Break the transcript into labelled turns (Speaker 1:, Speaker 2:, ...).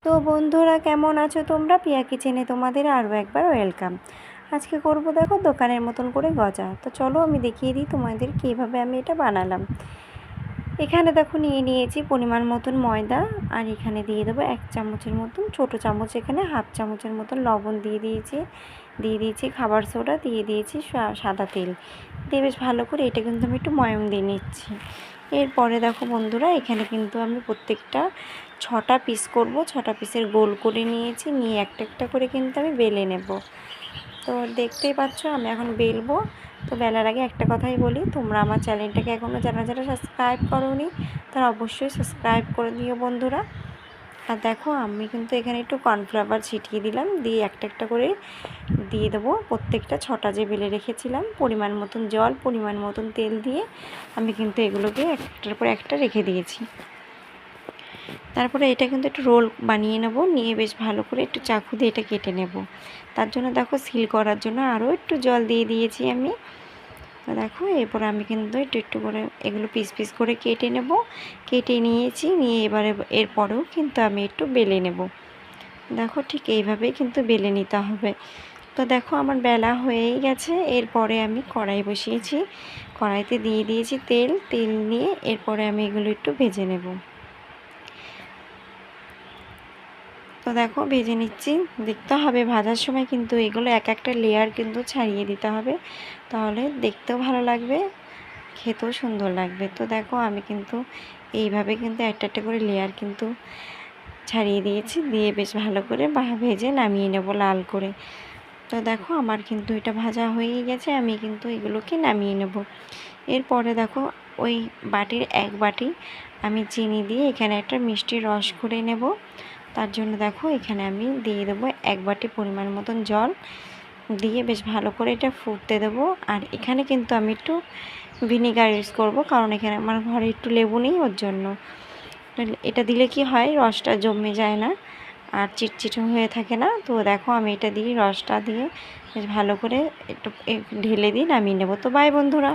Speaker 1: তো বন্ধুরা কেমন আছো তোমরা? পিয়া কিচেনে তোমাদের আরও একবার ওয়েলকাম। আজকে করব দেখো দোকানের মতন করে গজা। তো চলো আমি দেখিয়ে দিই তোমাদের কীভাবে আমি এটা বানালাম। এখানে দেখো নিয়েছি পরিমাণ মতন ময়দা, আর এখানে দিয়ে দেবো 1 চামচের মতন, ছোটো চামচ এখানে হাফ চামচের মতন লবণ দিয়ে দিয়েছি খাবার সোডা, দিয়ে দিয়েছি সাদা তেল দিয়ে বেশ ভালো করে এটা কিন্তু আমি একটু ময়াম দিয়ে নিচ্ছি। এরপরে দেখো বন্ধুরা এখানে কিন্তু আমি প্রত্যেকটা 6টা পিস করব, 6টা পিসের গোল করে নিয়েছি, নিয়ে একটা একটা করে কিন্তু আমি বেলে নেব। তো দেখতেই পাচ্ছ আমি এখন বেলবো। তো বেলার আগে একটা কথাই বলি, তোমরা আমার চ্যানেলটাকে এখনও যারা সাবস্ক্রাইব করোনি তারা অবশ্যই সাবস্ক্রাইব করে দিও বন্ধুরা। আর দেখো আমি কিন্তু এখানে একটু কর্নফ্লাওয়ার ছিটিয়ে দিলাম, দিয়ে একটা একটা করে দিয়ে দেবো প্রত্যেকটা 6টা যে বেলে রেখেছিলাম। পরিমাণ মতন জল, পরিমাণ মতন তেল দিয়ে আমি কিন্তু এগুলোকে একটার পর একটা রেখে দিয়েছি। তারপরে এটা কিন্তু একটু রোল বানিয়ে নেব, নিয়ে বেশ ভালো করে একটু চাকু দিয়ে এটা কেটে নেব। তার জন্য দেখো সিল করার জন্য আরও একটু জল দিয়ে দিয়েছি আমি। তো দেখো এরপর আমি কিন্তু একটু একটু করে এগুলো পিস পিস করে কেটে নেব। কেটে নিয়েছি, নিয়ে এবারে এরপরেও কিন্তু আমি একটু বেলে নেব। দেখো ঠিক এইভাবেই কিন্তু বেলে নিতে হবে। তো দেখো আমার বেলা হয়েই গেছে। এরপরে আমি কড়াই বসিয়েছি, কড়াইতে দিয়ে দিয়েছি তেল নিয়ে এরপরে আমি এগুলো একটু ভেজে নেব। তো দেখো ভেজে নিচ্ছি। দেখতে হবে ভাজার সময় কিন্তু এগুলো এক একটা লেয়ার কিন্তু ছাড়িয়ে দিতে হবে, তাহলে দেখতেও ভালো লাগবে, খেতেও সুন্দর লাগবে। তো দেখো আমি কিন্তু এইভাবে কিন্তু একটা একটা করে লেয়ার কিন্তু ছাড়িয়ে দিয়েছি, দিয়ে বেশ ভালো করে ভেজে নামিয়ে নেব লাল করে। তো দেখো আমার কিন্তু এটা ভাজা হয়েই গেছে, আমি কিন্তু এগুলোকে নামিয়ে নেব। এরপরে দেখো ওই বাটির 1 বাটি আমি চিনি দিয়ে এখানে একটা মিষ্টির রস করে নেব। তার জন্য দেখো এখানে আমি দিয়ে দেবো 1 বাটি পরিমাণ মতন জল, দিয়ে বেশ ভালো করে এটা ফুটতে দেবো। আর এখানে কিন্তু আমি একটু ভিনেগার ইউজ করব, কারণ এখানে আমার ঘরে একটু লেবু নেই, ওর জন্য। এটা দিলে কি হয়, রসটা জমে যায় না আর চিটচিটে হয়ে থাকে না। তো দেখো আমি এটা দিয়ে রসটা দিয়ে বেশ ভালো করে একটু ঢেলে দিয়ে নামিয়ে নেব। তো বাই বন্ধুরা।